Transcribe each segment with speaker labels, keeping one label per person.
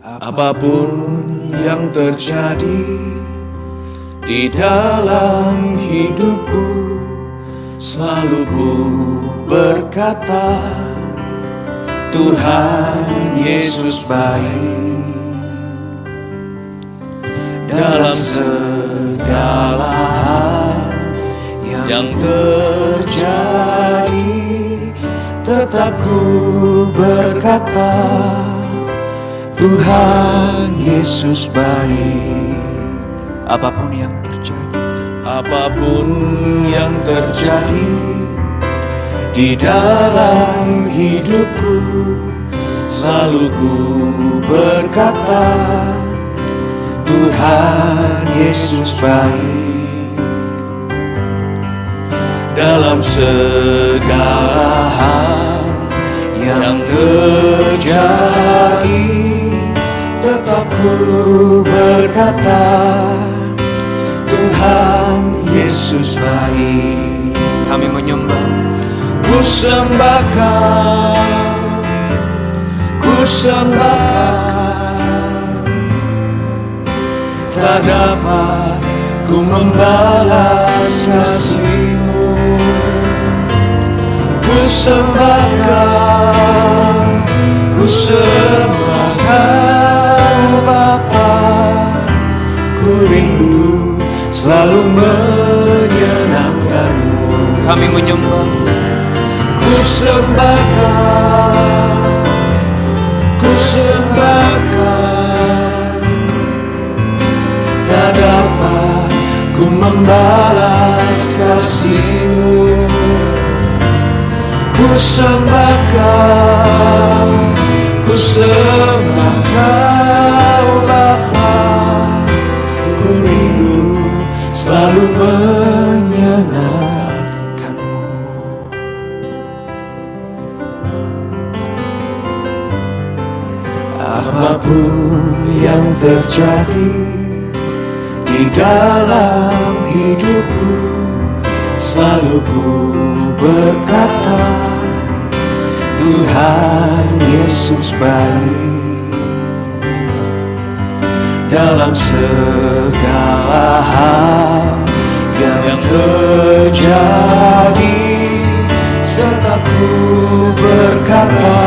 Speaker 1: Apapun yang terjadi di dalam hidupku, selalu ku berkata, Tuhan Yesus baik. Dalam segala hal yang terjadi, tetap ku berkata, Tuhan Yesus baik.
Speaker 2: Apapun yang terjadi,
Speaker 1: apapun yang terjadi di dalam hidupku, selalu ku berkata, Tuhan Yesus baik. Dalam segala hal yang terjadi, tetap ku berkata, Tuhan Yesus baik.
Speaker 2: kami menyembah,
Speaker 1: Ku sembahkan, ku sembahkan, tak dapat ku membalas kasih-Mu. Ku sembahkan, ku sembahkan, Bapa. Ku rindu selalu menyenangkan-Mu.
Speaker 2: kami menyembah,
Speaker 1: Ku sembahkan, ku sembahkan, tak dapat ku membalas kasih-Mu. Ku sembahkan, ku sembahkan, Bapa. Ku rindu selalu menyenangkan-Mu. Apapun yang terjadi di dalam hidupku, selalu ku berkata, Tuhan Yesus baik. Dalam segala hal yang terjadi, tetap ku berkata,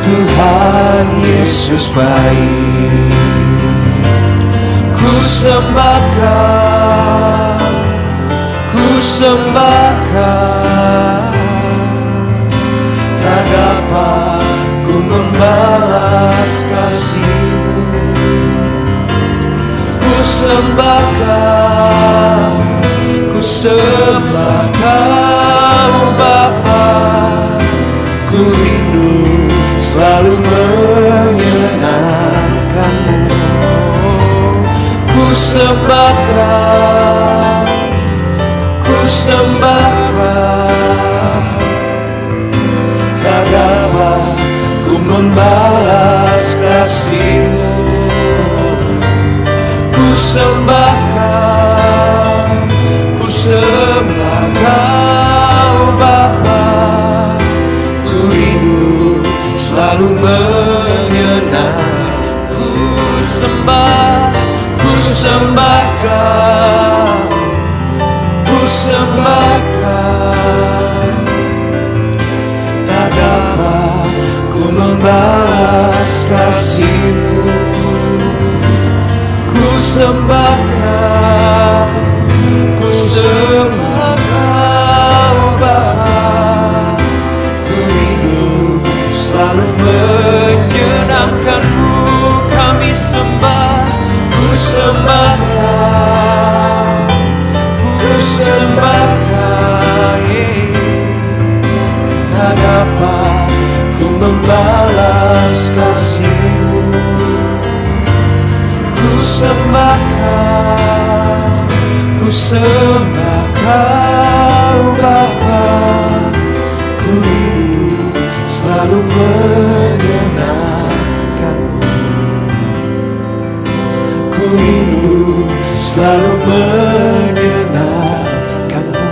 Speaker 1: Tuhan Yesus baik. Ku sembahkan, ku sembahkan, tak dapat ku membalas kasih-Mu. Ku sembahkan, ku sembahkan, Bapa. Ku rindu selalu menyenangkan-Mu. Ku sembahkan, ku sembahkan, tak dapat ku membalas kasih-Mu. Ku sembahkan, ku sembahkan, Bapa. Ku rindu selalu menyenangkan. Ku sembah, ku sembahkan, ku sembahkan, tak dapat ku membalas kasih-Mu. Ku sembahkan, ku sembahkan, Bapa. Ku rindu selalu menyenangkan-Mu. Kami sembah, ku sembahkan, ku sembahkan, tak dapat ku membalas kasih-Mu. Ku sembahkan, ku sembahkan, Bapa. Ku rindu selalu menyenangkan-Mu. Ku rindu selalu menyenangkan-Mu.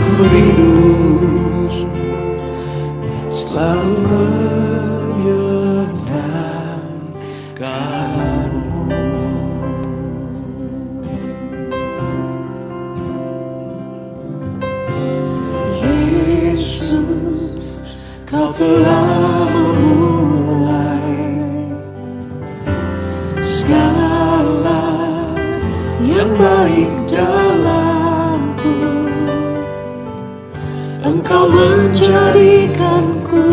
Speaker 1: Ku rindu selalu menyenangkan-Mu. Yesus, Kau telah memulai segala yang baik dalamku. Engkau menjadikanku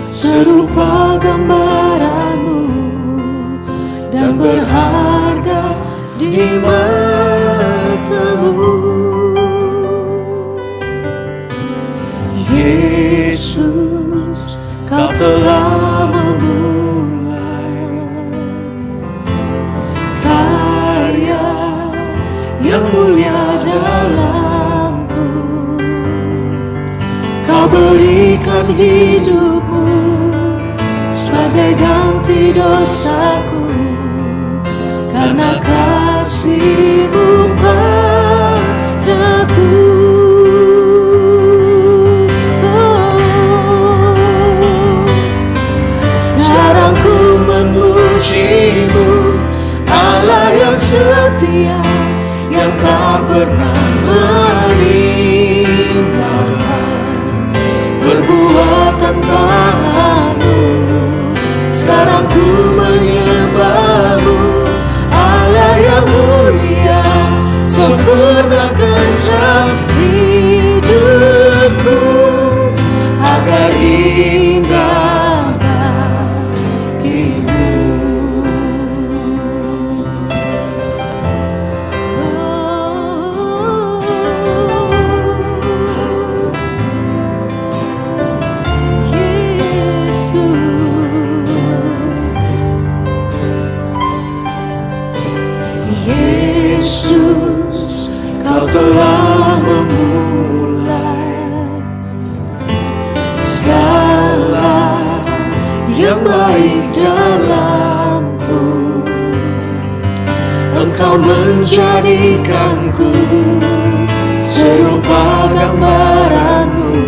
Speaker 1: serupa gambaranmu dan berharga di matamu. Yesus, Kau telah memulai karya yang mulia dalamku. Kau berikan hidupmu sebagai ganti dosaku, karena kasih-Mu padaku. Sekarang ku memuji-Mu, Allah yang setia, yang tak pernah meninggalkan perbuatan tangan-Mu. Sekarang ku menyembah-Mu, Allah yang mulia, sempurnakan setiap hidupku agar indah bagimu. Yesus, Kau telah memulai segala yang baik dalamku. Engkau menjadikanku serupa gambaran-Mu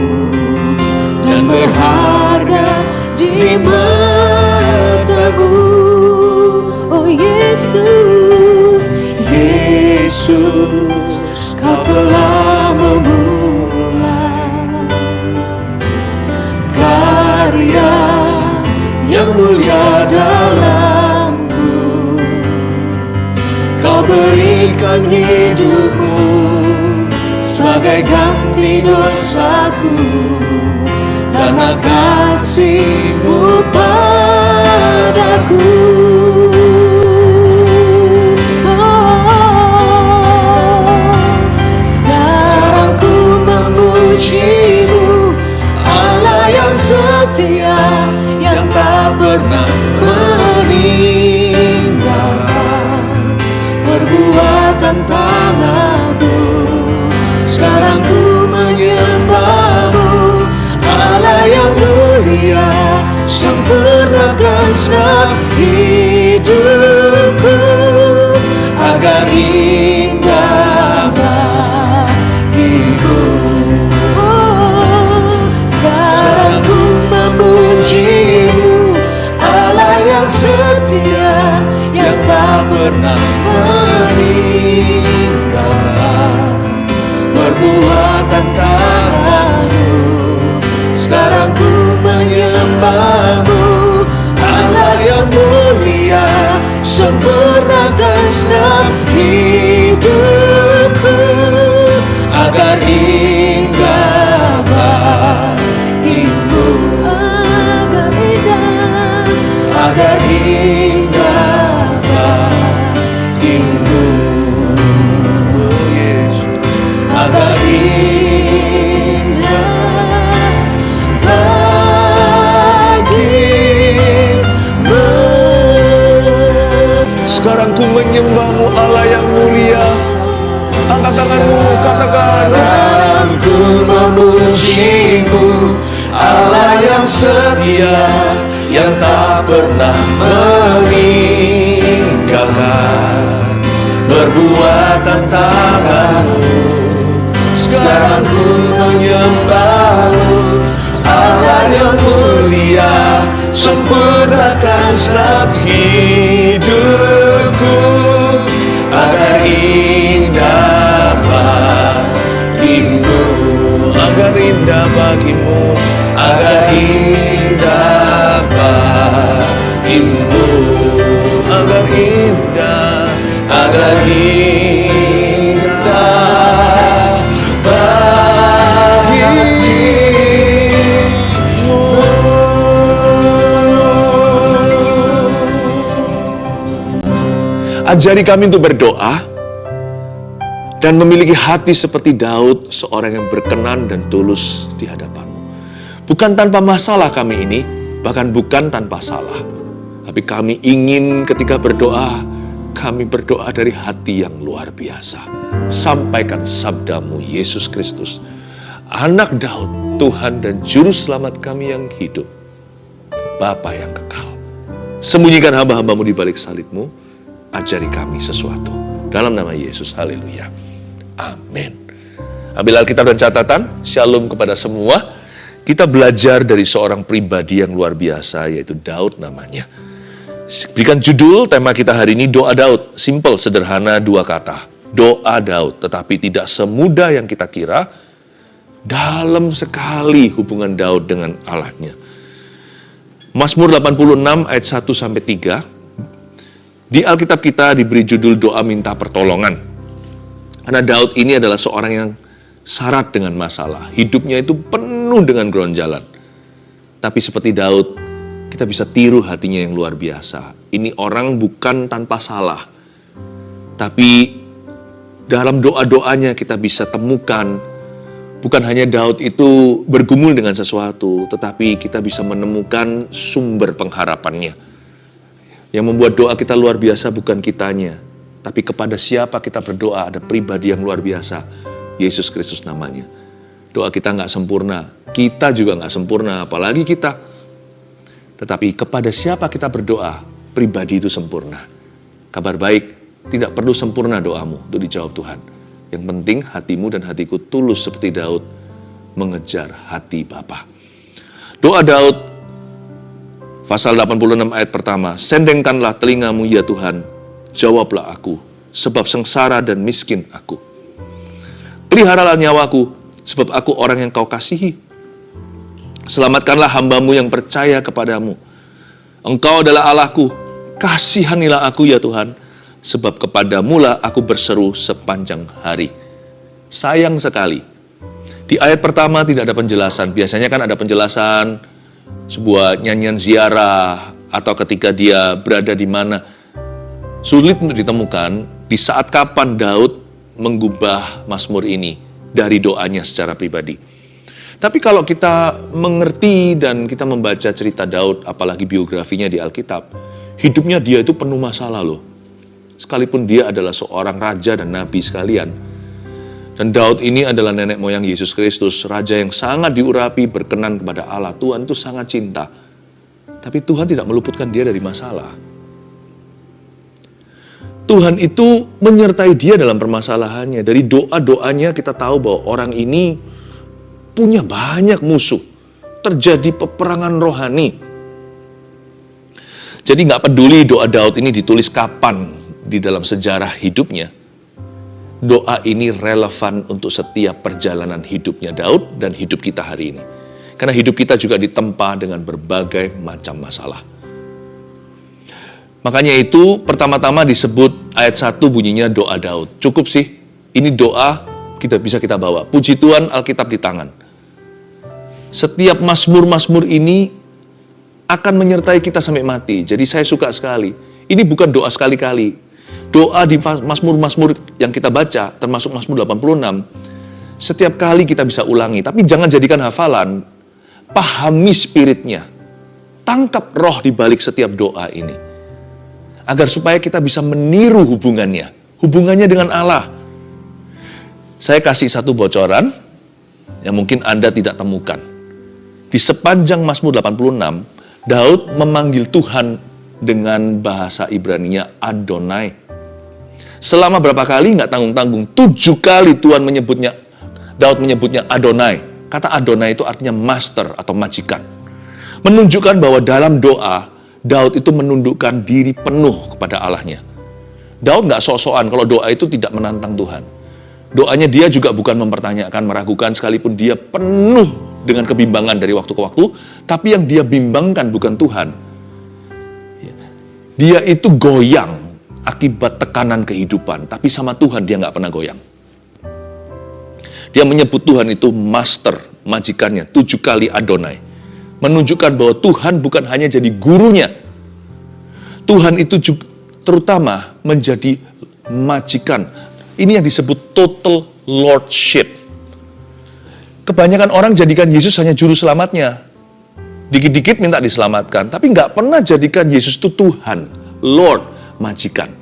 Speaker 1: dan berharga di matamu. Oh Yesus, Yesus, Kau telah memulai karya yang mulia dalamku. Kau berikan hidupmu sebagai ganti dosaku, karena kasih-Mu padaku. Memuji-Mu, Allah yang setia, yang tak pernah meninggalkan perbuatan tangan-Mu. Sekarang ku menyembah-Mu, Allah yang mulia, sempurnakan setiap hidupku agar indah bagiku. Memuji-Mu, Allah yang setia, yang tak pernah meninggalkan perbuatan tangan-Mu. Sekarang ku menyembah-Mu, Allah yang mulia, sempurnakan setiap hidupku agar indah bagimu. Agar indah bagimu, oh Yesus, agar indah bagimu.
Speaker 3: Sekarang ku menyembah-Mu, Allah yang mulia. Angkat tanganmu, katakan.
Speaker 1: Sekarang ku memuji-Mu, Allah yang setia, yang tak pernah meninggalkan perbuatan tangan-Mu. Sekarang ku menyembah-Mu, Allah yang mulia, sempurnakan setiap hidupku agar indah bagimu,
Speaker 3: agar indah Ajari kami untuk berdoa dan memiliki hati seperti Daud, seorang yang berkenan dan tulus di hadapan-Mu. Bukan tanpa masalah kami ini, bahkan bukan tanpa salah. Tapi kami ingin ketika berdoa, kami berdoa dari hati yang luar biasa. Sampaikan sabda-Mu, Yesus Kristus, Anak Daud, Tuhan dan Juru Selamat kami yang hidup, Bapa yang kekal. Sembunyikan hamba-hamba-Mu di balik salib-Mu, ajari kami sesuatu. Dalam nama Yesus, haleluya. Amin. Ambil Alkitab dan catatan, shalom kepada semua. Kita belajar dari seorang pribadi yang luar biasa, yaitu Daud namanya. Berikan judul tema kita hari ini, doa Daud. Simple, sederhana, 2 kata. Doa Daud, tetapi tidak semudah yang kita kira. Dalam sekali hubungan Daud dengan Allahnya. Mazmur 86 ayat 1-3. Di Alkitab kita diberi judul doa minta pertolongan. Karena Daud ini adalah seorang yang syarat dengan masalah. Hidupnya itu penuh dengan geronjalan. Tapi seperti Daud, kita bisa tiru hatinya yang luar biasa. Ini orang bukan tanpa salah. Tapi dalam doa-doanya kita bisa temukan, bukan hanya Daud itu bergumul dengan sesuatu, tetapi kita bisa menemukan sumber pengharapannya. Yang membuat doa kita luar biasa bukan kitanya, tapi kepada siapa kita berdoa, ada pribadi yang luar biasa, Yesus Kristus namanya. Doa kita nggak sempurna, kita juga nggak sempurna, apalagi kita. Tetapi kepada siapa kita berdoa, pribadi itu sempurna. Kabar baik, tidak perlu sempurna doamu untuk dijawab Tuhan. Yang penting hatimu dan hatiku tulus seperti Daud mengejar hati Bapa. Doa Daud, pasal 86 ayat pertama, sendengkanlah telingamu ya Tuhan, jawablah aku, sebab sengsara dan miskin aku. Peliharalah nyawaku, sebab aku orang yang kau kasihi. Selamatkanlah hamba-Mu yang percaya kepadamu. Engkau adalah Allahku, kasihanilah aku ya Tuhan, sebab kepadamu lah aku berseru sepanjang hari. Sayang sekali, di ayat pertama tidak ada penjelasan. Biasanya kan ada penjelasan, sebuah nyanyian ziarah, atau ketika dia berada di mana. Sulit untuk ditemukan di saat kapan Daud mengubah Mazmur ini dari doanya secara pribadi. Tapi kalau kita mengerti dan kita membaca cerita Daud, apalagi biografinya di Alkitab, hidupnya dia itu penuh masalah loh. Sekalipun dia adalah seorang raja dan nabi sekalian. Dan Daud ini adalah nenek moyang Yesus Kristus, raja yang sangat diurapi, berkenan kepada Allah. Tuhan itu sangat cinta. Tapi Tuhan tidak meluputkan dia dari masalah. Tuhan itu menyertai dia dalam permasalahannya. Dari doa-doanya kita tahu bahwa orang ini punya banyak musuh. Terjadi peperangan rohani. Jadi gak peduli doa Daud ini ditulis kapan di dalam sejarah hidupnya. Doa ini relevan untuk setiap perjalanan hidupnya Daud dan hidup kita hari ini. Karena hidup kita juga ditempa dengan berbagai macam masalah. Makanya itu pertama-tama disebut ayat 1 bunyinya doa Daud. Cukup sih, ini doa bisa kita bawa. Puji Tuhan, Alkitab di tangan. Setiap mazmur-mazmur ini akan menyertai kita sampai mati. Jadi saya suka sekali. Ini bukan doa sekali-kali. Doa di mazmur-mazmur yang kita baca, termasuk Mazmur 86, setiap kali kita bisa ulangi. Tapi jangan jadikan hafalan. Pahami spiritnya. Tangkap roh di balik setiap doa ini. Agar supaya kita bisa meniru hubungannya dengan Allah. Saya kasih satu bocoran yang mungkin Anda tidak temukan. Di sepanjang Mazmur 86, Daud memanggil Tuhan dengan bahasa Ibrani-nya Adonai. Selama berapa kali nggak tanggung-tanggung, 7 kali Daud menyebutnya Adonai. Kata Adonai itu artinya master atau majikan. Menunjukkan bahwa dalam doa, Daud itu menundukkan diri penuh kepada Allahnya. Daud nggak sok-sokan kalau doa itu tidak menantang Tuhan. Doanya dia juga bukan mempertanyakan, meragukan, sekalipun dia penuh dengan kebimbangan dari waktu ke waktu, tapi yang dia bimbangkan bukan Tuhan. Dia itu goyang akibat tekanan kehidupan, tapi sama Tuhan dia nggak pernah goyang. Dia menyebut Tuhan itu master, majikannya, 7 kali Adonai. Menunjukkan bahwa Tuhan bukan hanya jadi gurunya. Tuhan itu juga, terutama menjadi majikan. Ini yang disebut total lordship. Kebanyakan orang jadikan Yesus hanya juru selamatnya. Dikit-dikit minta diselamatkan, tapi nggak pernah jadikan Yesus itu Tuhan, Lord, majikan.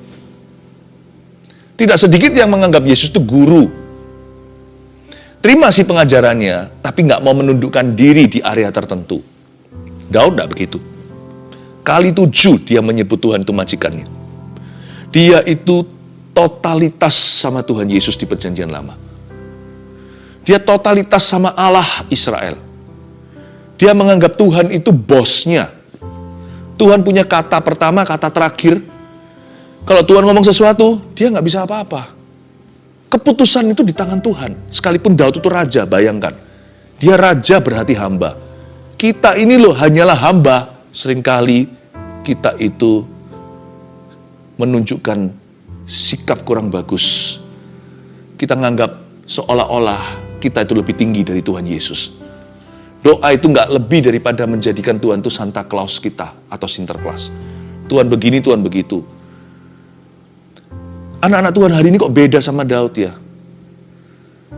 Speaker 3: Tidak sedikit yang menganggap Yesus itu guru. Terima sih pengajarannya, tapi nggak mau menundukkan diri di area tertentu. Daud nggak begitu. Kali 7 dia menyebut Tuhan itu majikannya. Dia itu totalitas sama Tuhan Yesus di Perjanjian Lama. Dia totalitas sama Allah Israel. Dia menganggap Tuhan itu bosnya. Tuhan punya kata pertama, kata terakhir. Kalau Tuhan ngomong sesuatu, dia nggak bisa apa-apa. Keputusan itu di tangan Tuhan. Sekalipun Daud itu raja, bayangkan. Dia raja berhati hamba. Kita ini loh hanyalah hamba. Seringkali kita itu menunjukkan sikap kurang bagus. Kita menganggap seolah-olah kita itu lebih tinggi dari Tuhan Yesus. Doa itu nggak lebih daripada menjadikan Tuhan itu Santa Claus kita atau Sinterklas. Tuhan begini, Tuhan begitu. Anak-anak Tuhan hari ini kok beda sama Daud ya?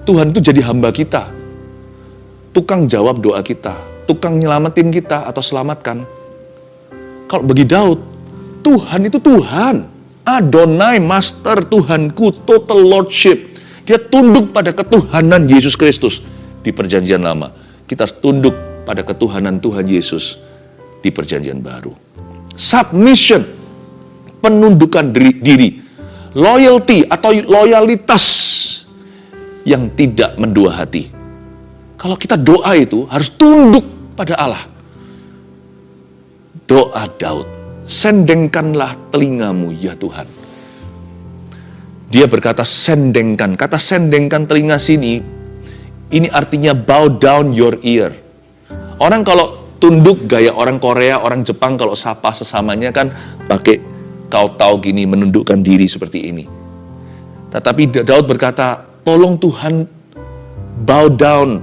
Speaker 3: Tuhan itu jadi hamba kita. Tukang jawab doa kita. Tukang nyelamatin kita atau selamatkan. Kalau bagi Daud, Tuhan itu Tuhan. Adonai, Master, Tuhanku, total lordship. Dia tunduk pada ketuhanan Yesus Kristus di Perjanjian Lama. Kita harus tunduk pada ketuhanan Tuhan Yesus di Perjanjian Baru. Submission, penundukan diri. Loyalty atau loyalitas yang tidak mendua hati. Kalau kita doa itu harus tunduk pada Allah. Doa Daud, sendengkanlah telingamu ya Tuhan. Dia berkata sendengkan. Kata sendengkan telinga sini, ini artinya bow down your ear. Orang kalau tunduk gaya orang Korea, orang Jepang kalau sapa sesamanya kan pakai kau tahu gini, menundukkan diri seperti ini. Tetapi Daud berkata, tolong Tuhan bow down,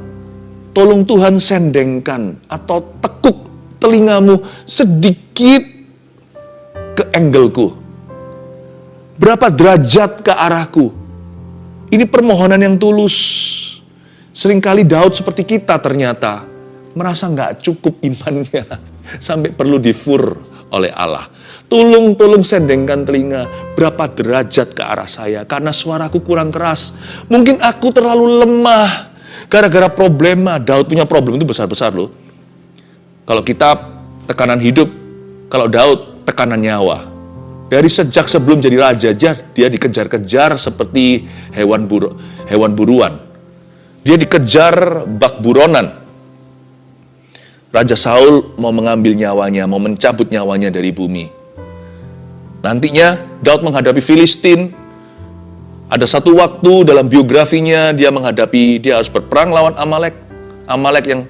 Speaker 3: tolong Tuhan sendengkan atau tekuk telingamu sedikit ke angleku. Berapa derajat ke arahku. Ini permohonan yang tulus. Seringkali Daud seperti kita ternyata merasa nggak cukup imannya sampai perlu difur oleh Allah. Tolong sendengkan telinga. Berapa derajat ke arah saya karena suaraku kurang keras. Mungkin aku terlalu lemah gara-gara problema. Daud punya problem itu besar-besar loh. Kalau kita tekanan hidup, kalau Daud tekanan nyawa. Dari sejak sebelum jadi raja, dia dikejar-kejar seperti hewan buruan. Dia dikejar bak buronan. Raja Saul mau mengambil nyawanya, mau mencabut nyawanya dari bumi. Nantinya Daud menghadapi Filistin. Ada satu waktu dalam biografinya dia harus berperang lawan Amalek. Amalek yang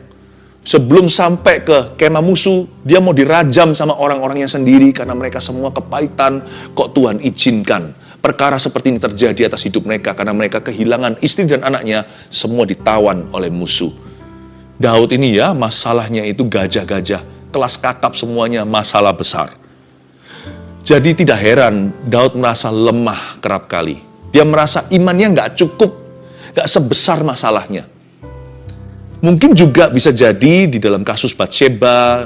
Speaker 3: sebelum sampai ke kemah musuh, dia mau dirajam sama orang-orangnya sendiri karena mereka semua kepahitan. Kok Tuhan izinkan perkara seperti ini terjadi atas hidup mereka karena mereka kehilangan istri dan anaknya, semua ditawan oleh musuh. Daud ini ya masalahnya itu gajah-gajah, kelas kakap semuanya masalah besar. Jadi tidak heran Daud merasa lemah kerap kali. Dia merasa imannya nggak cukup, nggak sebesar masalahnya. Mungkin juga bisa jadi di dalam kasus Batsheba,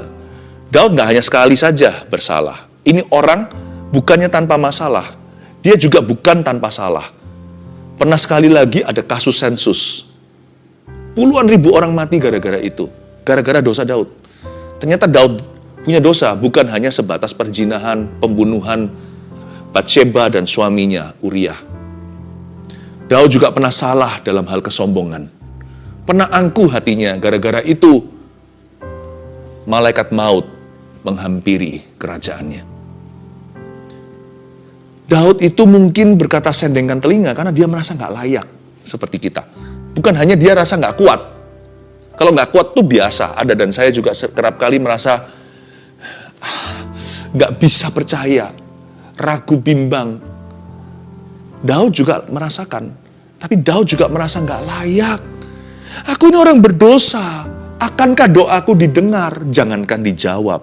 Speaker 3: Daud nggak hanya sekali saja bersalah. Ini orang bukannya tanpa masalah, dia juga bukan tanpa salah. Pernah sekali lagi ada kasus sensus. Puluhan ribu orang mati gara-gara itu, gara-gara dosa Daud. Ternyata Daud punya dosa, bukan hanya sebatas perzinahan, pembunuhan Batsheba dan suaminya Uriah. Daud juga pernah salah dalam hal kesombongan. Pernah angkuh hatinya, gara-gara itu malaikat maut menghampiri kerajaannya. Daud itu mungkin berkata sendengkan telinga karena dia merasa nggak layak seperti kita. Bukan hanya dia rasa nggak kuat. Kalau nggak kuat tuh biasa, ada dan saya juga kerap kali merasa nggak bisa percaya, ragu bimbang. Daud juga merasakan, tapi Daud juga merasa nggak layak. Aku ini orang berdosa. Akankah doaku didengar? Jangankan dijawab.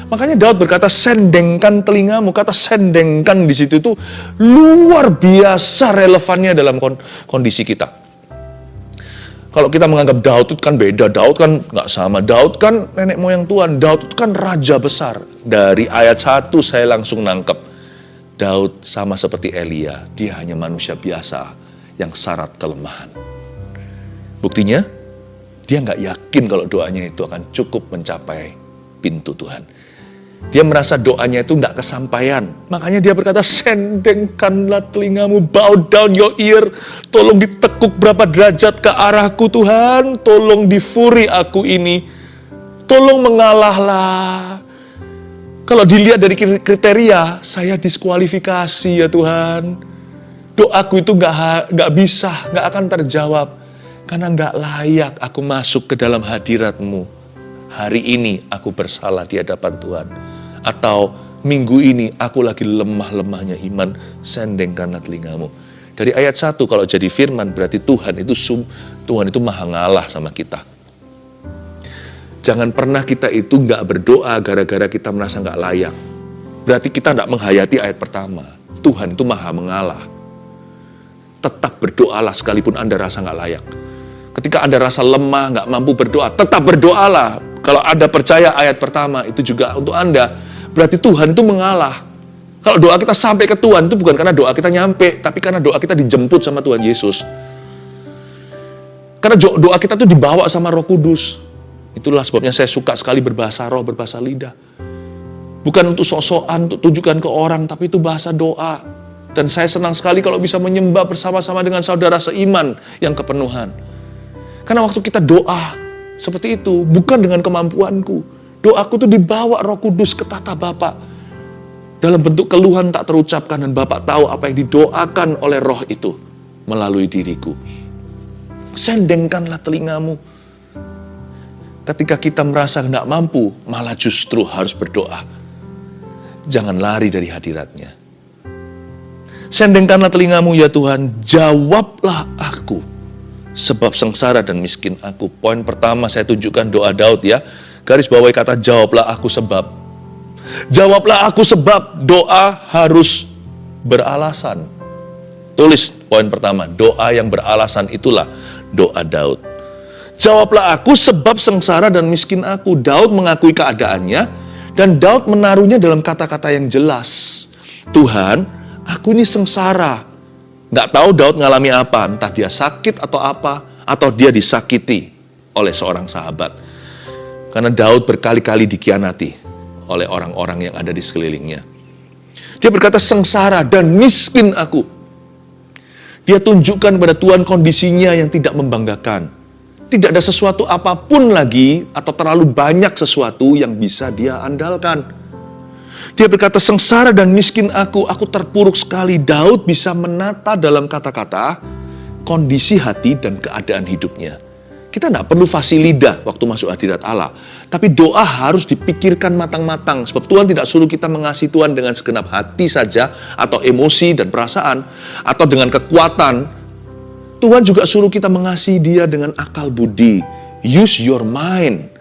Speaker 3: Makanya Daud berkata, sendengkan telingamu. Kata sendengkan di situ itu luar biasa relevannya dalam kondisi kita. Kalau kita menganggap Daud itu kan beda, Daud kan nggak sama. Daud kan nenek moyang Tuhan, Daud itu kan raja besar. Dari ayat 1 saya langsung nangkep. Daud sama seperti Elia, dia hanya manusia biasa yang syarat kelemahan. Buktinya, dia nggak yakin kalau doanya itu akan cukup mencapai pintu Tuhan. Dia merasa doanya itu nggak kesampaian. Makanya dia berkata, sendengkanlah telingamu, bow down your ear. Tolong ditekuk berapa derajat ke arahku Tuhan. Tolong difuri aku ini. Tolong mengalahlah. Kalau dilihat dari kriteria, saya diskualifikasi ya Tuhan. Doaku itu nggak bisa, nggak akan terjawab. Karena nggak layak aku masuk ke dalam hadirat-Mu. Hari ini aku bersalah di hadapan Tuhan. Atau minggu ini aku lagi lemah-lemahnya iman, sendengkanlah telingamu. Dari ayat 1 kalau jadi firman berarti Tuhan itu maha ngalah sama kita. Jangan pernah kita itu nggak berdoa gara-gara kita merasa nggak layak. Berarti kita nggak menghayati ayat pertama. Tuhan itu maha mengalah. Tetap berdoalah sekalipun Anda rasa nggak layak. Ketika Anda rasa lemah, nggak mampu berdoa, tetap berdoalah. Kalau Anda percaya ayat pertama, itu juga untuk Anda. Berarti Tuhan itu mengalah. Kalau doa kita sampai ke Tuhan, itu bukan karena doa kita nyampe, tapi karena doa kita dijemput sama Tuhan Yesus. Karena doa kita itu dibawa sama Roh Kudus. Itulah sebabnya saya suka sekali berbahasa roh, berbahasa lidah. Bukan untuk sok-sokan, untuk tunjukkan ke orang, tapi itu bahasa doa. Dan saya senang sekali kalau bisa menyembah bersama-sama dengan saudara seiman yang kepenuhan. Karena waktu kita doa seperti itu, bukan dengan kemampuanku. Doaku itu dibawa Roh Kudus ke tata Bapa. Dalam bentuk keluhan tak terucapkan, dan Bapa tahu apa yang didoakan oleh Roh itu melalui diriku. Sendengkanlah telingamu. Ketika kita merasa tidak mampu, malah justru harus berdoa. Jangan lari dari hadirat-Nya. Sendengkanlah telingamu ya Tuhan, jawablah aku. Sebab sengsara dan miskin aku. Poin pertama saya tunjukkan doa Daud ya. Garis bawahi kata jawablah aku sebab. Jawablah aku sebab doa harus beralasan. Tulis poin pertama, doa yang beralasan itulah doa Daud. Jawablah aku sebab sengsara dan miskin aku. Daud mengakui keadaannya dan Daud menaruhnya dalam kata-kata yang jelas. Tuhan, aku ini sengsara. Nggak tahu Daud ngalami apa, entah dia sakit atau apa, atau dia disakiti oleh seorang sahabat. Karena Daud berkali-kali dikhianati oleh orang-orang yang ada di sekelilingnya. Dia berkata sengsara dan miskin aku. Dia tunjukkan kepada Tuhan kondisinya yang tidak membanggakan. Tidak ada sesuatu apapun lagi atau terlalu banyak sesuatu yang bisa dia andalkan. Dia berkata, sengsara dan miskin aku terpuruk sekali. Daud bisa menata dalam kata-kata kondisi hati dan keadaan hidupnya. Kita tidak perlu fasih lidah waktu masuk hadirat Allah. Tapi doa harus dipikirkan matang-matang. Sebab Tuhan tidak suruh kita mengasihi Tuhan dengan segenap hati saja, atau emosi dan perasaan, atau dengan kekuatan. Tuhan juga suruh kita mengasihi Dia dengan akal budi. Use your mind.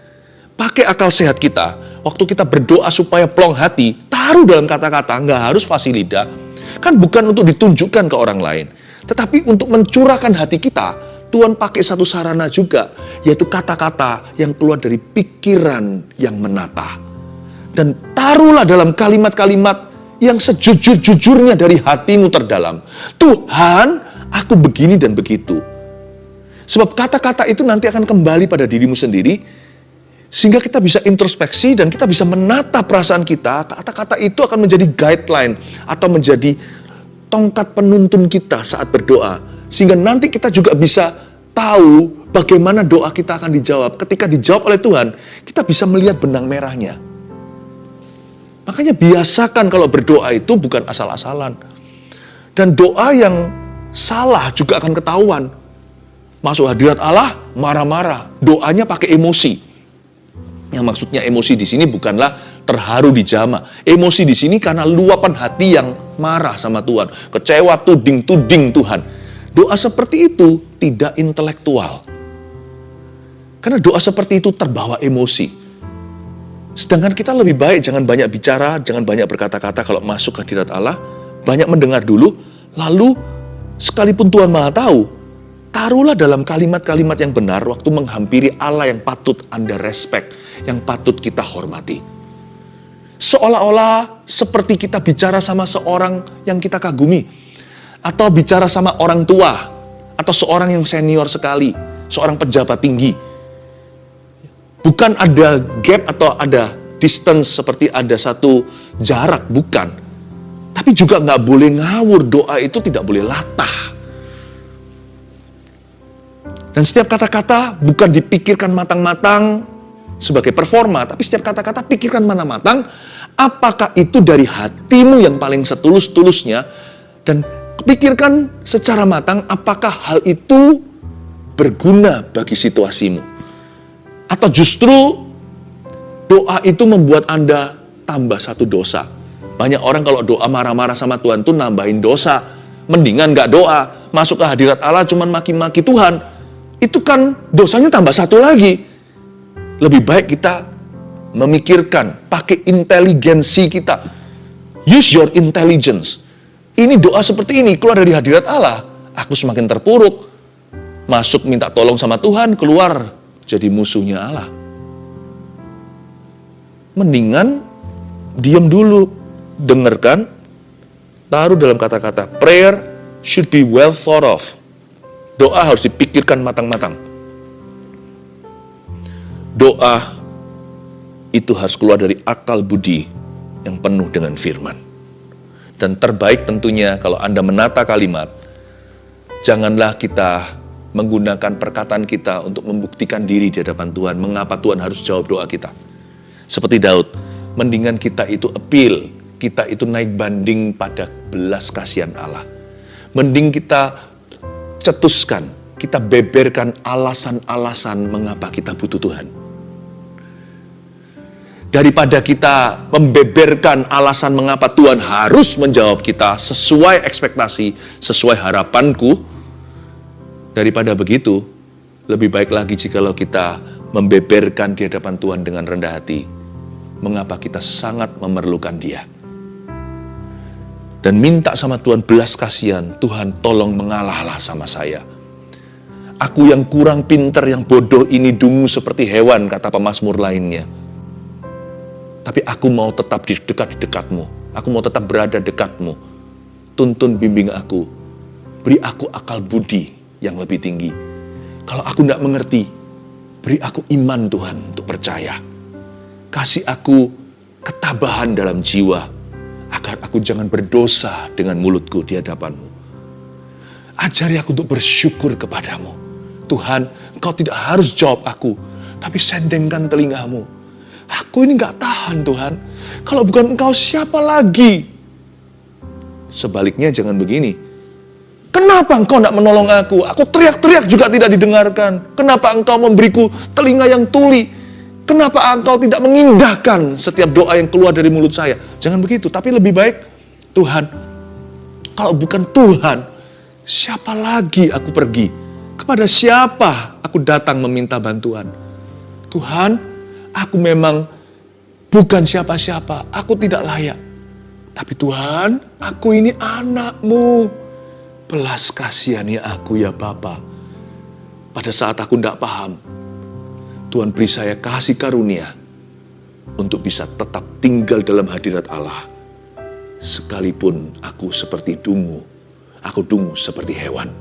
Speaker 3: Pakai akal sehat kita. Waktu kita berdoa supaya plong hati, taruh dalam kata-kata, nggak harus fasih lidah. Kan bukan untuk ditunjukkan ke orang lain. Tetapi untuk mencurahkan hati kita, Tuhan pakai satu sarana juga, yaitu kata-kata yang keluar dari pikiran yang menata. Dan taruhlah dalam kalimat-kalimat yang sejujur-jujurnya dari hatimu terdalam. Tuhan, aku begini dan begitu. Sebab kata-kata itu nanti akan kembali pada dirimu sendiri, sehingga kita bisa introspeksi dan kita bisa menata perasaan kita. Kata-kata itu akan menjadi guideline atau menjadi tongkat penuntun kita saat berdoa. Sehingga nanti kita juga bisa tahu bagaimana doa kita akan dijawab. Ketika dijawab oleh Tuhan, kita bisa melihat benang merahnya. Makanya biasakan kalau berdoa itu bukan asal-asalan. Dan doa yang salah juga akan ketahuan. Masuk hadirat Allah, marah-marah. Doanya pakai emosi. Yang maksudnya emosi di sini bukanlah terharu di jama. Emosi di sini karena luapan hati yang marah sama Tuhan. Kecewa, tuding-tuding Tuhan. Doa seperti itu tidak intelektual. Karena doa seperti itu terbawa emosi. Sedangkan kita lebih baik jangan banyak bicara, jangan banyak berkata-kata kalau masuk ke hadirat Allah. Banyak mendengar dulu, lalu sekalipun Tuhan Maha Tahu, taruhlah dalam kalimat-kalimat yang benar waktu menghampiri Allah yang patut Anda respect, yang patut kita hormati. Seolah-olah seperti kita bicara sama seorang yang kita kagumi, atau bicara sama orang tua, atau seorang yang senior sekali, seorang pejabat tinggi. Bukan ada gap atau ada distance seperti ada satu jarak, bukan. Tapi juga nggak boleh ngawur, doa itu tidak boleh latah. Dan setiap kata-kata bukan dipikirkan matang-matang sebagai performa, tapi setiap kata-kata pikirkan matang-matang, apakah itu dari hatimu yang paling setulus-tulusnya, dan pikirkan secara matang apakah hal itu berguna bagi situasimu. Atau justru doa itu membuat Anda tambah satu dosa. Banyak orang kalau doa marah-marah sama Tuhan tuh nambahin dosa. Mendingan gak doa, masuk ke hadirat Allah cuman maki-maki Tuhan. Itu kan dosanya tambah satu lagi. Lebih baik kita memikirkan, pakai inteligensi kita. Use your intelligence. Ini doa seperti ini, keluar dari hadirat Allah, aku semakin terpuruk. Masuk minta tolong sama Tuhan, keluar jadi musuhnya Allah. Mendingan diam dulu, dengarkan, taruh dalam kata-kata. Prayer should be well thought of. Doa harus dipikirkan matang-matang. Doa itu harus keluar dari akal budi yang penuh dengan firman. Dan terbaik tentunya kalau Anda menata kalimat, janganlah kita menggunakan perkataan kita untuk membuktikan diri di hadapan Tuhan, mengapa Tuhan harus jawab doa kita. Seperti Daud, mendingan kita itu appeal, kita itu naik banding pada belas kasihan Allah. Mending kita cetuskan, kita beberkan alasan-alasan mengapa kita butuh Tuhan. Daripada kita membeberkan alasan mengapa Tuhan harus menjawab kita sesuai ekspektasi, sesuai harapanku, daripada begitu, lebih baik lagi jikalau kita membeberkan di hadapan Tuhan dengan rendah hati, mengapa kita sangat memerlukan Dia. Dan minta sama Tuhan belas kasihan, Tuhan tolong mengalahlah sama saya. Aku yang kurang pinter, yang bodoh ini dungu seperti hewan, kata pemazmur lainnya. Tapi aku mau tetap di dekatmu. Aku mau tetap berada dekatmu. Tuntun bimbing aku. Beri aku akal budi yang lebih tinggi. Kalau aku tidak mengerti, beri aku iman Tuhan untuk percaya. Kasih aku ketabahan dalam jiwa, agar aku jangan berdosa dengan mulutku di hadapanmu. Ajari aku untuk bersyukur kepadamu. Tuhan, Engkau tidak harus jawab aku, tapi sendengkan telingamu. Aku ini gak tahan Tuhan. Kalau bukan Engkau siapa lagi? Sebaliknya jangan begini. Kenapa Engkau tidak menolong aku? Aku teriak-teriak juga tidak didengarkan. Kenapa Engkau memberiku telinga yang tuli? Kenapa Engkau tidak mengindahkan setiap doa yang keluar dari mulut saya? Jangan begitu, tapi lebih baik, Tuhan, kalau bukan Tuhan, siapa lagi aku pergi? Kepada siapa aku datang meminta bantuan? Tuhan, aku memang bukan siapa-siapa, aku tidak layak. Tapi Tuhan, aku ini anak-Mu. Belas kasihani aku ya Bapa. Pada saat aku tidak paham, Tuhan beri saya kasih karunia untuk bisa tetap tinggal dalam hadirat Allah. Sekalipun aku seperti dungu, aku dungu seperti hewan.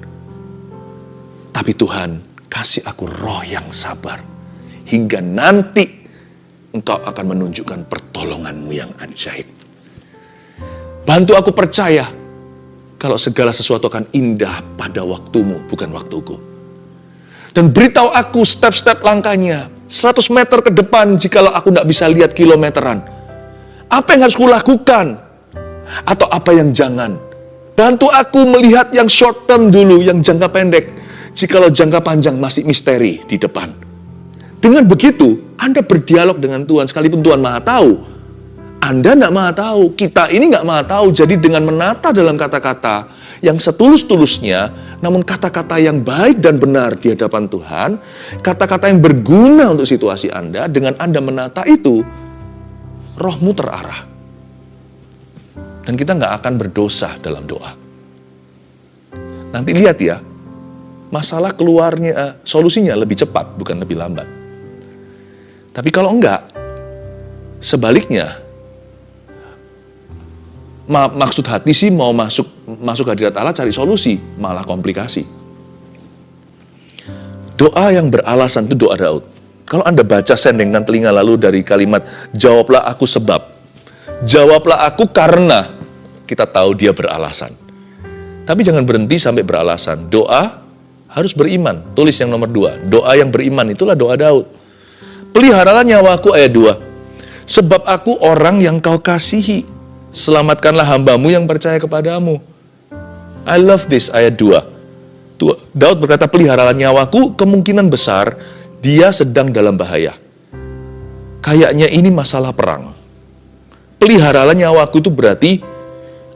Speaker 3: Tapi Tuhan, kasih aku roh yang sabar. Hingga nanti Engkau akan menunjukkan pertolongan-Mu yang ajaib. Bantu aku percaya kalau segala sesuatu akan indah pada waktumu, bukan waktuku. Dan beritahu aku step-step langkahnya, 100 meter ke depan jikalau aku tidak bisa lihat kilometeran. Apa yang harus kulakukan? Atau apa yang jangan? Bantu aku melihat yang short term dulu, yang jangka pendek. Jikalau jangka panjang masih misteri di depan. Dengan begitu, Anda berdialog dengan Tuhan, sekalipun Tuhan Maha Tahu. Anda tidak maha tahu, kita ini nggak maha tahu. Jadi dengan menata dalam kata-kata yang setulus-tulusnya, namun kata-kata yang baik dan benar di hadapan Tuhan, kata-kata yang berguna untuk situasi Anda, dengan Anda menata itu, rohmu terarah. Dan kita nggak akan berdosa dalam doa. Nanti lihat ya, masalah keluarnya, solusinya lebih cepat, bukan lebih lambat. Tapi kalau enggak, sebaliknya, maksud hati sih mau masuk hadirat Allah cari solusi, malah komplikasi. Doa yang beralasan itu doa Daud. Kalau Anda baca sendengan telinga lalu dari kalimat, jawablah aku sebab. Jawablah aku karena, kita tahu dia beralasan. Tapi jangan berhenti sampai beralasan. Doa harus beriman. Tulis yang nomor 2. Doa yang beriman, itulah doa Daud. Peliharalah nyawaku, ayat 2. Sebab aku orang yang kau kasihi. Selamatkanlah hambamu yang percaya kepadamu. I love this, ayat 2. Daud berkata, peliharalah nyawaku, kemungkinan besar dia sedang dalam bahaya. Kayaknya ini masalah perang. Peliharalah nyawaku itu berarti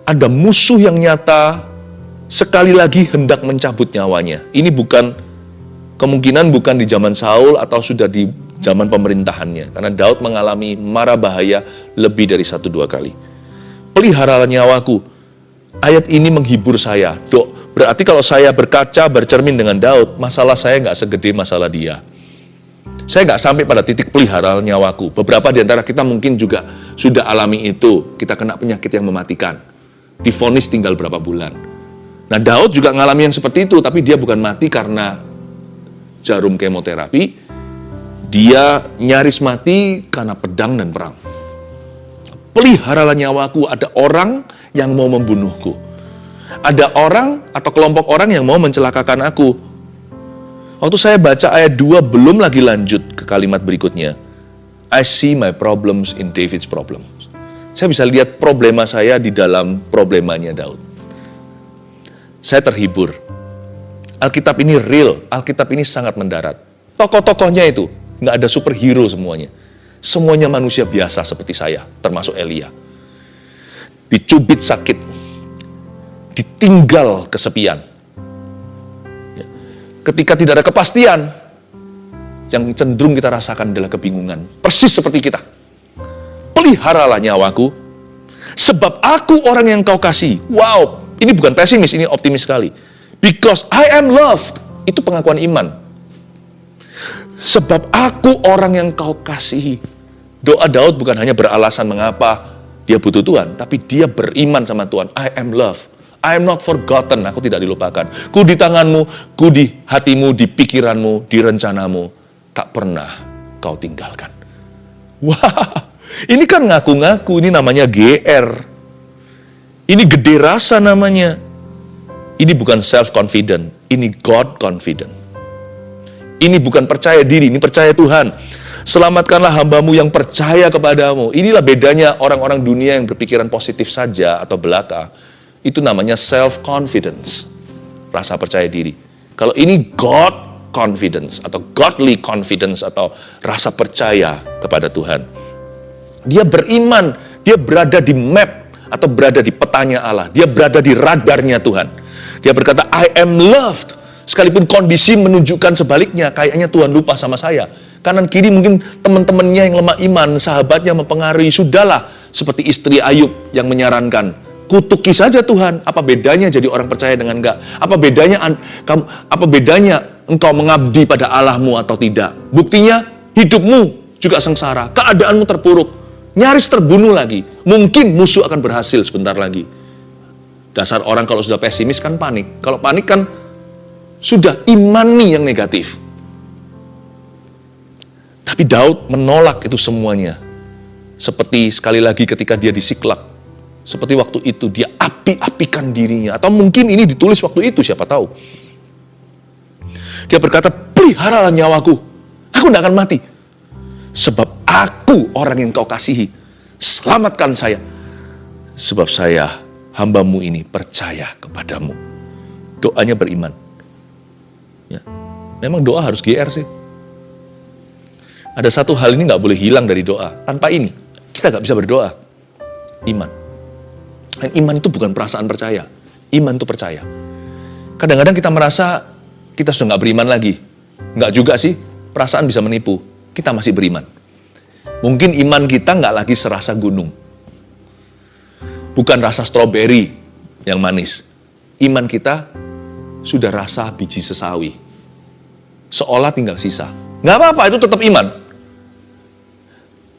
Speaker 3: ada musuh yang nyata, sekali lagi hendak mencabut nyawanya. Ini kemungkinan bukan di zaman Saul atau sudah di zaman pemerintahannya. Karena Daud mengalami mara bahaya lebih dari 1-2 kali. Peliharalah nyawaku. Ayat ini menghibur saya. Berarti kalau saya berkaca, bercermin dengan Daud, masalah saya nggak segede masalah dia. Saya nggak sampai pada titik pelihara nyawaku. Beberapa di antara kita mungkin juga sudah alami itu. Kita kena penyakit yang mematikan. Divonis tinggal berapa bulan. Nah, Daud juga ngalami yang seperti itu, tapi dia bukan mati karena jarum kemoterapi. Dia nyaris mati karena pedang dan perang. Peliharalah nyawaku, ada orang yang mau membunuhku. Ada orang atau kelompok orang yang mau mencelakakan aku. Waktu saya baca ayat 2, belum lagi lanjut ke kalimat berikutnya. I see my problems in David's problems. Saya bisa lihat problema saya di dalam problemanya Daud. Saya terhibur. Alkitab ini real, Alkitab ini sangat mendarat. Tokoh-tokohnya itu, nggak ada superhero semuanya. Semuanya manusia biasa seperti saya, termasuk Elia. Dicubit sakit, ditinggal kesepian. Ketika tidak ada kepastian, yang cenderung kita rasakan adalah kebingungan. Persis seperti kita. Peliharalah nyawaku, sebab aku orang yang kau kasih. Wow, ini bukan pesimis, ini optimis sekali. Because I am loved, itu pengakuan iman. Sebab aku orang yang kau kasihi. Doa Daud bukan hanya beralasan mengapa dia butuh Tuhan, tapi dia beriman sama Tuhan. I am loved. I am not forgotten, aku tidak dilupakan. Ku di tanganmu, ku di hatimu, di pikiranmu, di rencanamu. Tak pernah kau tinggalkan. Wah, ini kan ngaku-ngaku, ini namanya GR. Ini gede rasa namanya. Ini bukan self-confident, ini God-confident. Ini bukan percaya diri, ini percaya Tuhan. Selamatkanlah hambamu yang percaya kepadamu. Inilah bedanya orang-orang dunia yang berpikiran positif saja atau belaka. Itu namanya self-confidence, rasa percaya diri. Kalau ini God confidence atau godly confidence atau rasa percaya kepada Tuhan. Dia beriman, dia berada di map atau berada di petanya Allah. Dia berada di radarnya Tuhan. Dia berkata, I am loved. Sekalipun kondisi menunjukkan sebaliknya, kayaknya Tuhan lupa sama saya. Kanan kiri mungkin teman-temannya yang lemah iman, sahabatnya mempengaruhi. Sudahlah, seperti istri Ayub yang menyarankan, kutuki saja Tuhan. Apa bedanya jadi orang percaya dengan enggak? Apa bedanya engkau mengabdi pada Allahmu atau tidak? Buktinya hidupmu juga sengsara, keadaanmu terpuruk, nyaris terbunuh lagi. Mungkin musuh akan berhasil sebentar lagi. Dasar orang kalau sudah pesimis kan panik. Kalau panik kan sudah imani yang negatif. Tapi Daud menolak itu semuanya. Seperti sekali lagi ketika dia di Siklak. Seperti waktu itu dia api-apikan dirinya. Atau mungkin ini ditulis waktu itu, siapa tahu. Dia berkata, peliharalah nyawaku. Aku tidak akan mati. Sebab aku orang yang kau kasihi. Selamatkan saya. Sebab saya, hambamu ini percaya kepadamu. Doanya beriman. Ya. Memang doa harus GR sih. Ada satu hal ini nggak boleh hilang dari doa. Tanpa ini, kita nggak bisa berdoa. Iman. Dan iman itu bukan perasaan percaya. Iman itu percaya. Kadang-kadang kita merasa kita sudah nggak beriman lagi. Nggak juga sih, perasaan bisa menipu. Kita masih beriman. Mungkin iman kita nggak lagi serasa gunung. Bukan rasa stroberi yang manis. Iman kita sudah rasa biji sesawi. Seolah tinggal sisa. Nggak apa-apa, itu tetap iman.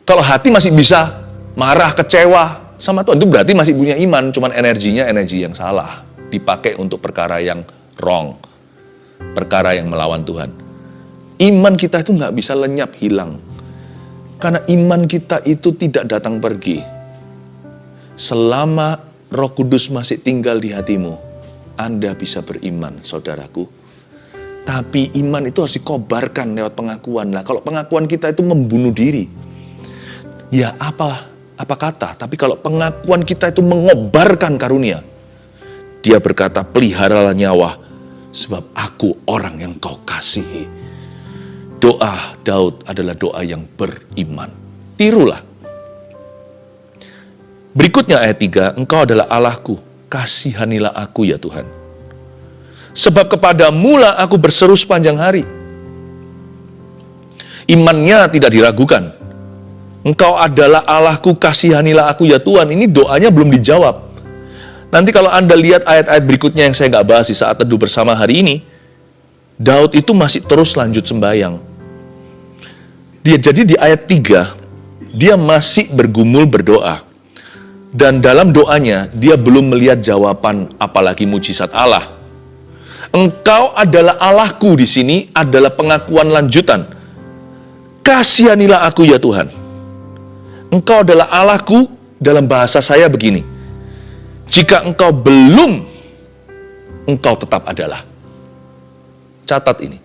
Speaker 3: Kalau hati masih bisa marah, kecewa sama Tuhan, itu berarti masih punya iman. Cuman energinya energi yang salah. Dipakai untuk perkara yang wrong. Perkara yang melawan Tuhan. Iman kita itu nggak bisa lenyap, hilang. Karena iman kita itu tidak datang pergi. Selama Roh Kudus masih tinggal di hatimu, Anda bisa beriman, saudaraku. Tapi iman itu harus dikobarkan lewat pengakuan. Nah, kalau pengakuan kita itu membunuh diri, ya apa kata? Tapi kalau pengakuan kita itu mengobarkan karunia, dia berkata, peliharalah nyawa, sebab aku orang yang kau kasihi. Doa Daud adalah doa yang beriman. Tirulah. Berikutnya ayat 3, Engkau adalah Allahku, kasihanilah aku ya Tuhan. Sebab kepadamu lah aku berseru sepanjang hari. Imannya tidak diragukan. Engkau adalah Allahku, kasihanilah aku ya Tuhan. Ini doanya belum dijawab. Nanti kalau Anda lihat ayat-ayat berikutnya yang saya nggak bahas di saat teduh bersama hari ini, Daud itu masih terus lanjut sembahyang. Jadi di ayat 3, dia masih bergumul berdoa. Dan dalam doanya, dia belum melihat jawaban apalagi mujizat Allah. Engkau adalah Allahku di sini adalah pengakuan lanjutan. Kasihanilah aku ya Tuhan. Engkau adalah Allahku, dalam bahasa saya begini. Jika engkau belum, engkau tetap adalah. Catat ini.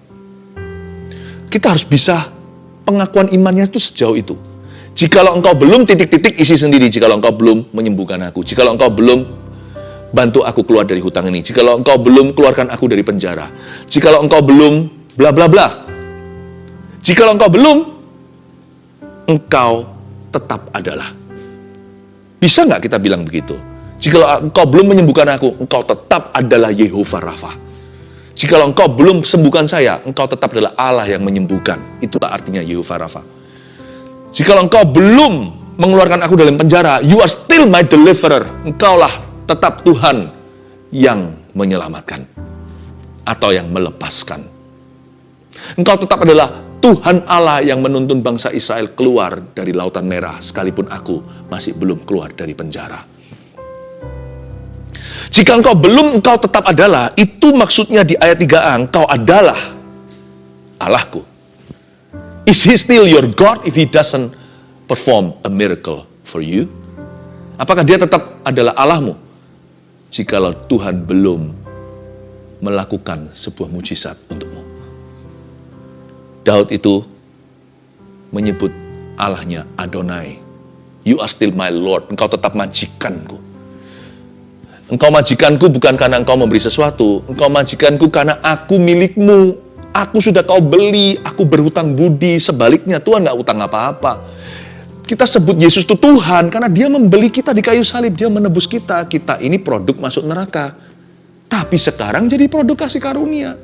Speaker 3: Kita harus bisa pengakuan imannya itu sejauh itu. Jikalau engkau belum titik-titik isi sendiri, jikalau engkau belum menyembuhkan aku, jikalau engkau belum bantu aku keluar dari hutang ini, jikalau engkau belum keluarkan aku dari penjara, jikalau engkau belum bla bla bla, jikalau engkau belum, engkau tetap adalah. Bisa nggak kita bilang begitu? Jikalau engkau belum menyembuhkan aku, engkau tetap adalah Yehova Rafa. Jikalau engkau belum sembuhkan saya, engkau tetap adalah Allah yang menyembuhkan. Itulah artinya Yehova Rafa. Jikalau engkau belum mengeluarkan aku dari penjara, you are still my deliverer. Engkaulah tetap Tuhan yang menyelamatkan atau yang melepaskan. Engkau tetap adalah Tuhan Allah yang menuntun bangsa Israel keluar dari Lautan Merah, sekalipun aku masih belum keluar dari penjara. Jika engkau belum, engkau tetap adalah. Itu maksudnya di ayat 3a, engkau adalah Allahku. Is he still your God if he doesn't perform a miracle for you? Apakah dia tetap adalah Allahmu? Jikalau Tuhan belum melakukan sebuah mujizat untukmu. Daud itu menyebut Allahnya Adonai. You are still my Lord. Engkau tetap majikanku. Engkau majikanku bukan karena engkau memberi sesuatu. Engkau majikanku karena aku milikmu. Aku sudah kau beli. Aku berhutang budi. Sebaliknya Tuhan gak hutang apa-apa. Kita sebut Yesus itu Tuhan karena dia membeli kita di kayu salib. Dia menebus kita. Kita ini produk masuk neraka. Tapi sekarang jadi produk kasih karunia.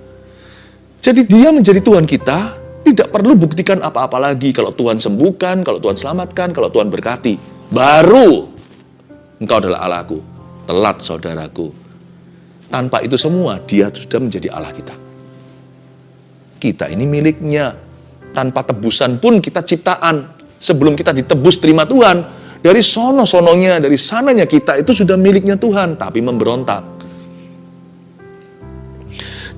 Speaker 3: Jadi dia menjadi Tuhan kita. Tidak perlu buktikan apa-apa lagi. Kalau Tuhan sembuhkan, kalau Tuhan selamatkan, kalau Tuhan berkati. Baru engkau adalah Allahku. Telat saudaraku. Tanpa itu semua, dia sudah menjadi Allah kita. Kita ini miliknya. Tanpa tebusan pun kita ciptaan. Sebelum kita ditebus terima Tuhan, dari sono-sononya, dari sananya kita itu sudah miliknya Tuhan, tapi memberontak.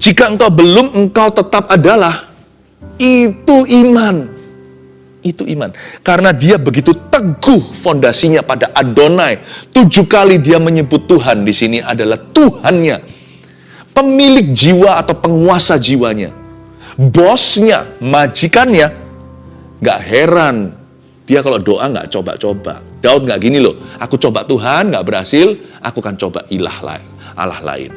Speaker 3: Jika engkau belum, engkau tetap adalah. Itu iman. Itu iman. Karena dia begitu teguh fondasinya pada Adonai. 7 kali dia menyebut Tuhan di sini adalah Tuhannya. Pemilik jiwa atau penguasa jiwanya. Bosnya, majikannya. Gak heran. Dia kalau doa gak coba-coba. Daud gak gini loh. Aku coba Tuhan, gak berhasil. Aku akan coba Allah lain.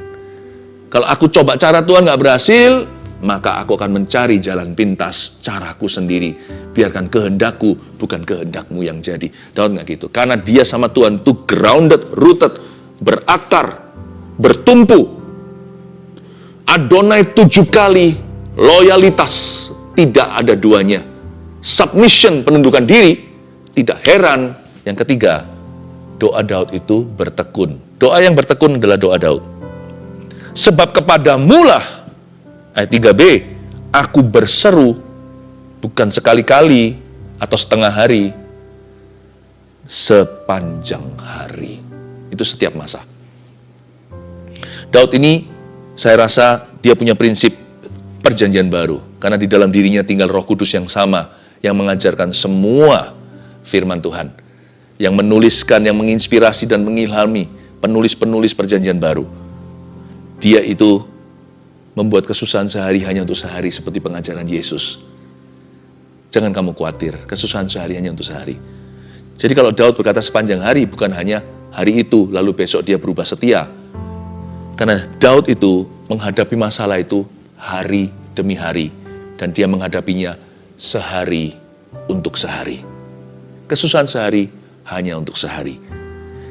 Speaker 3: Kalau aku coba cara Tuhan gak berhasil, maka aku akan mencari jalan pintas caraku sendiri. Biarkan kehendakku, bukan kehendakmu yang jadi. Daud nggak gitu. Karena dia sama Tuhan itu grounded, rooted, berakar, bertumpu. Adonai 7 kali, loyalitas, tidak ada duanya. Submission, penundukan diri, Tidak heran. Yang ketiga, doa Daud itu bertekun. Doa yang bertekun adalah doa Daud. Sebab kepadamulah, ayat 3b, aku berseru bukan sekali-kali atau setengah hari, sepanjang hari. Itu setiap masa. Daud ini, saya rasa dia punya prinsip perjanjian baru. Karena di dalam dirinya tinggal Roh Kudus yang sama, yang mengajarkan semua firman Tuhan. Yang menuliskan, yang menginspirasi dan mengilhami penulis-penulis perjanjian baru. Dia itu membuat kesusahan sehari hanya untuk sehari seperti pengajaran Yesus. Jangan kamu khawatir, kesusahan sehari hanya untuk sehari. Jadi kalau Daud berkata sepanjang hari, bukan hanya hari itu, lalu besok dia berubah setia. Karena Daud itu menghadapi masalah itu hari demi hari. Dan dia menghadapinya sehari untuk sehari. Kesusahan sehari hanya untuk sehari.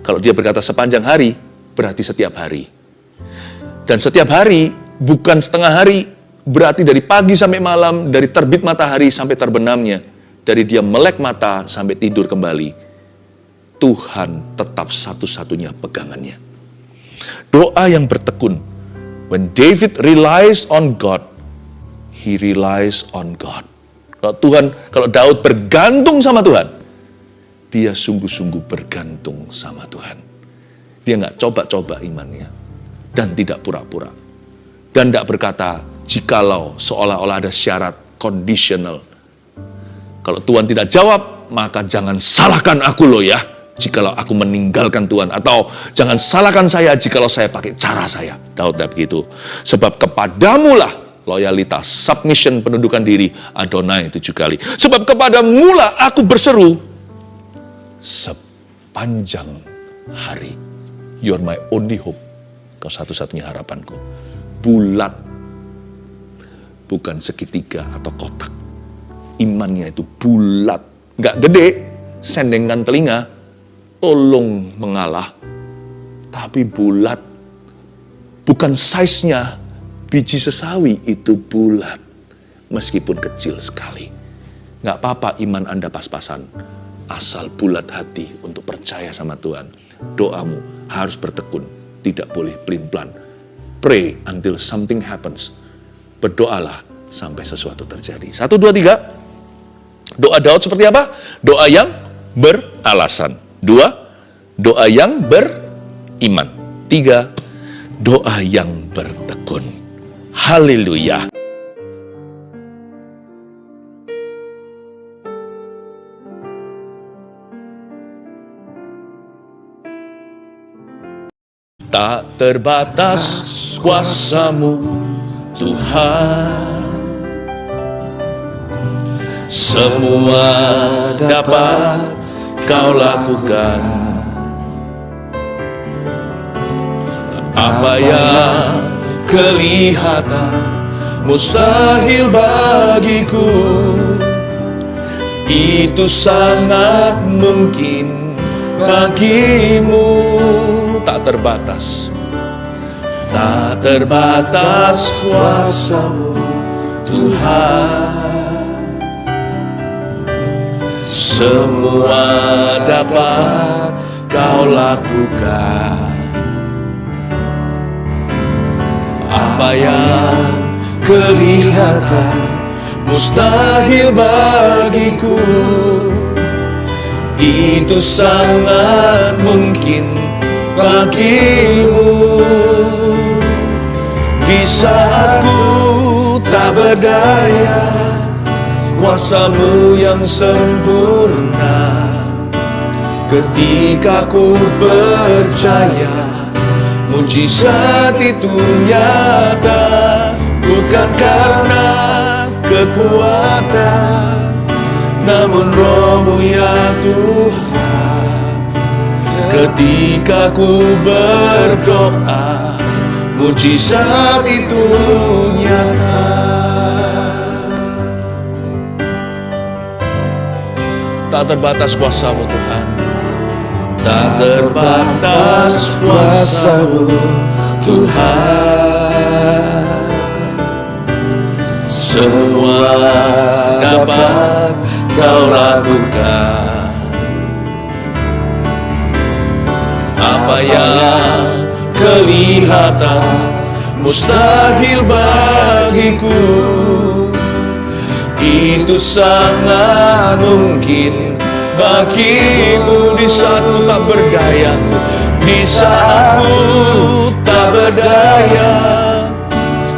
Speaker 3: Kalau dia berkata sepanjang hari, berarti setiap hari. Dan setiap hari bukan setengah hari, berarti dari pagi sampai malam, dari terbit matahari sampai terbenamnya, dari dia melek mata sampai tidur kembali, Tuhan tetap satu-satunya pegangannya. Doa yang bertekun. When David relies on God, he relies on God. Kalau Daud bergantung sama Tuhan, dia sungguh-sungguh bergantung sama Tuhan. Dia nggak coba-coba imannya. Dan tidak pura-pura. Dan tidak berkata, jikalau seolah-olah ada syarat conditional. Kalau Tuhan tidak jawab, maka jangan salahkan aku loh ya, jikalau aku meninggalkan Tuhan. Atau jangan salahkan saya jikalau saya pakai cara saya. Daud tidak begitu. Sebab kepadamulah loyalitas, submission, penundukan diri, Adonai 7 kali. Sebab kepadamulah aku berseru sepanjang hari. You're my only hope. Kau satu-satunya harapanku. Bulat. Bukan segitiga atau kotak. Imannya itu bulat. Nggak gede, sendengan telinga, tolong mengalah. Tapi bulat. Bukan size-nya biji sesawi, itu bulat. Meskipun kecil sekali. Nggak apa-apa iman Anda pas-pasan. Asal bulat hati untuk percaya sama Tuhan. Doamu harus bertekun, tidak boleh pelin-pelan. Pray until something happens. Berdoalah sampai sesuatu terjadi. 1, 2, 3. Doa Daud seperti apa? Doa yang beralasan. 2, doa yang beriman. 3, doa yang bertekun. Haleluya. Tak terbatas kuasa-Mu, Tuhan. Semua dapat Kau lakukan. Apa yang kelihatan mustahil bagiku, itu sangat mungkin bagimu. Tak terbatas. Tak terbatas kuasa-Mu, Tuhan. Semua dapat Kau lakukan. Apa yang kelihatan mustahil bagiku, itu sangat mungkin bagimu. Di saat ku tak berdaya, kuasa-Mu yang sempurna. Ketika ku percaya, mujizat itu nyata. Bukan karena kekuatan, namun Roh-Mu ya Tuhan. Ketika ku berdoa, mujizat itu nyata. Tak terbatas kuasa-Mu Tuhan. Tak terbatas kuasa-Mu Tuhan. Semua dapat Kau lakukan.
Speaker 1: Apa yang kelihatan mustahil bagiku, itu sangat mungkin bagimu. Di saat ku tak berdaya, di saat ku tak berdaya,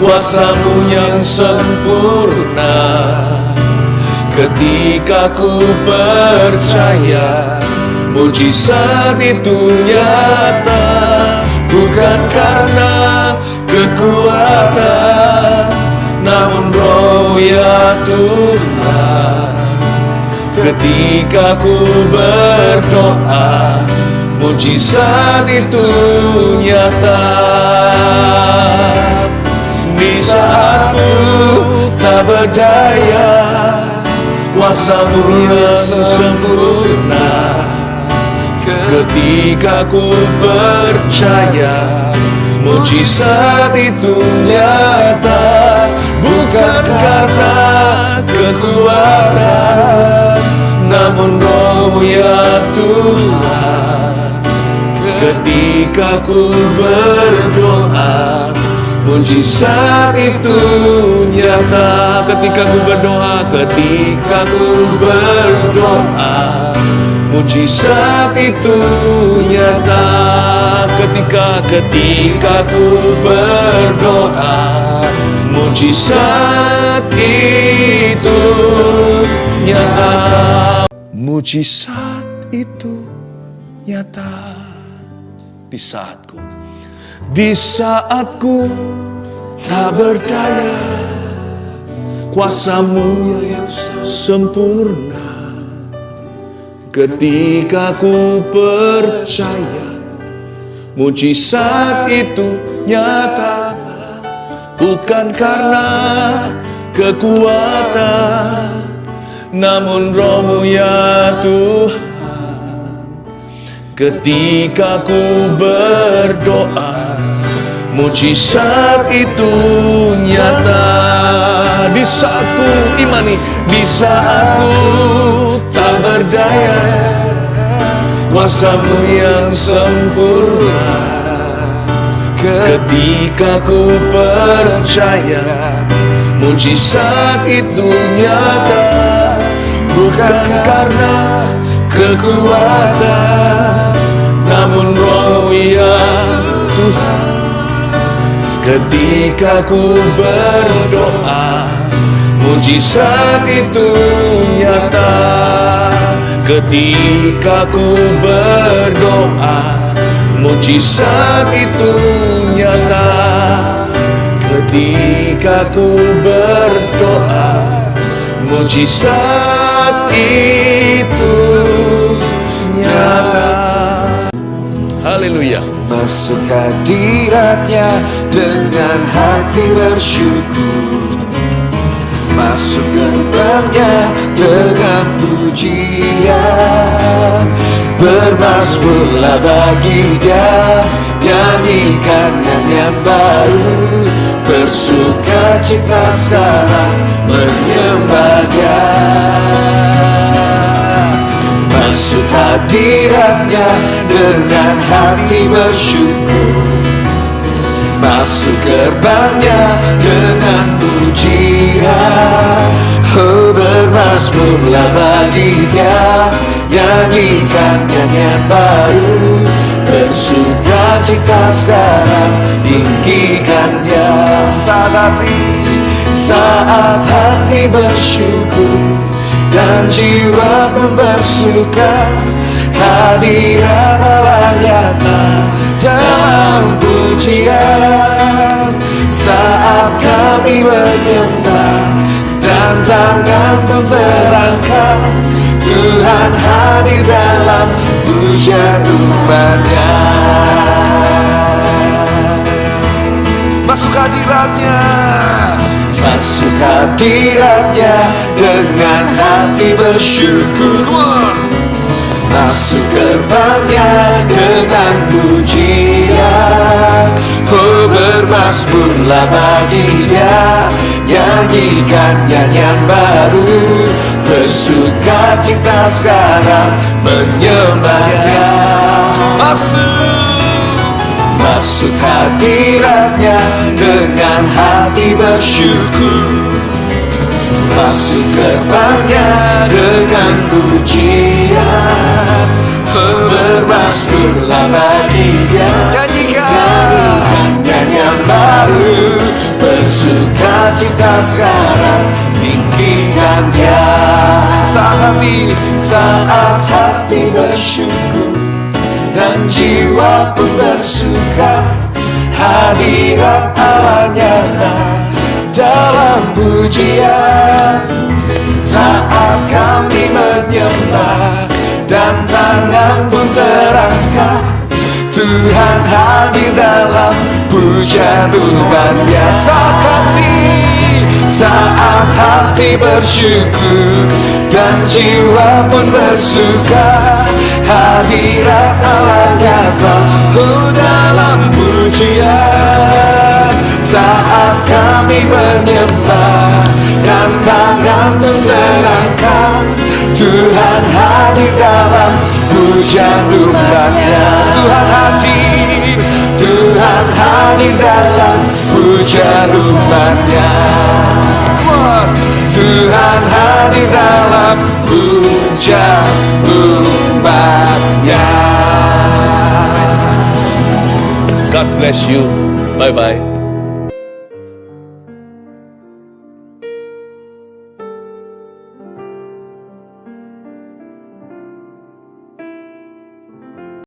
Speaker 1: kuasa-Mu yang sempurna. Ketika ku percaya, mujizat itu nyata, bukan karena kekuatan, namun Roh-Mu ya Tuhan. Ketika ku berdoa, mujizat itu nyata. Di saat ku tak berdaya, kuasa-Mu yang sempurna. Ketika ku percaya, mujizat itu nyata, bukan karena kekuatan, namun Roh-Mu ya Tuhan. Ketika ku berdoa, mujizat itu nyata. Ketika ku berdoa, ketika ku berdoa, mujizat itu nyata. Ketika ku berdoa, mujizat itu nyata. Mujizat itu nyata di saatku tak berdaya, kuasa-Mu yang sempurna. Ketika ku percaya, mujizat itu nyata, bukan karena kekuatan, namun Roh-Mu ya Tuhan. Ketika ku berdoa, mujizat itu nyata. Di saat ku imani, di saat ku tak berdaya, kuasa-Mu yang sempurna. Ketika ku percaya, mujizat itu nyata, bukan karena kekuatan, namun Roh ya Tuhan. Ketika ku berdoa, mujizat itu nyata. Ketika ku berdoa, mujizat itu nyata. Ketika ku berdoa, mujizat itu nyata. Haleluya.
Speaker 2: Masuk hadirat-Nya dengan hati bersyukur, masuk gerbang-Nya dengan pujian. Bermazmurlah bagi Dia, nyanyikan nyanyian baru, bersuka cita sekarang menyembah Dia. Masuk hadirat-Nya dengan hati bersyukur, masuk gerbang-Nya dengan pujian. Oh, bermazmurlah bagi Dia, nyanyikan nyanyian baru, bersuka cita sekarang, tinggikan Dia. Saat hati bersyukur dan jiwa pun bersuka, hadirat Allah nyata dalam pujian. Saat kami menyembah dan tangan pun terangkat, Tuhan hadir dalam pujian umat-Nya. Masuk hadirat-Nya, masuk hadirat-Nya dengan hati bersyukur, masuk gerbang-Nya dengan pujian. Oh, bermazmurlah bagi Dia, nyanyikan nyanyian baru, bersuka cita sekarang menyembah Dia. Masuk masuk hadiratnya dengan hati bersyukur, masuk gerbangnya dengan pujian, bermasmurlah bagi Dia, nyanyikan nyanyian baru, bersuka cita sekarang, tinggikan Dia. Saat hati bersyukur dan jiwa pun bersuka, hadirat Allah nyata dalam pujian. Saat kami menyembah dan tangan pun terangkat, Tuhan hadir dalam pujian umatnya. Saat hati bersyukur dan jiwa pun bersuka, hadirat Allah nyata dalam pujian. Saat kami menyembah dan tangan pun terangkat, Tuhan hadir dalam pujian umatnya. Tuhan hadir dalam pujian umatnya. Tuhan hadir dalam pujian umatnya.
Speaker 3: God bless you. Bye-bye.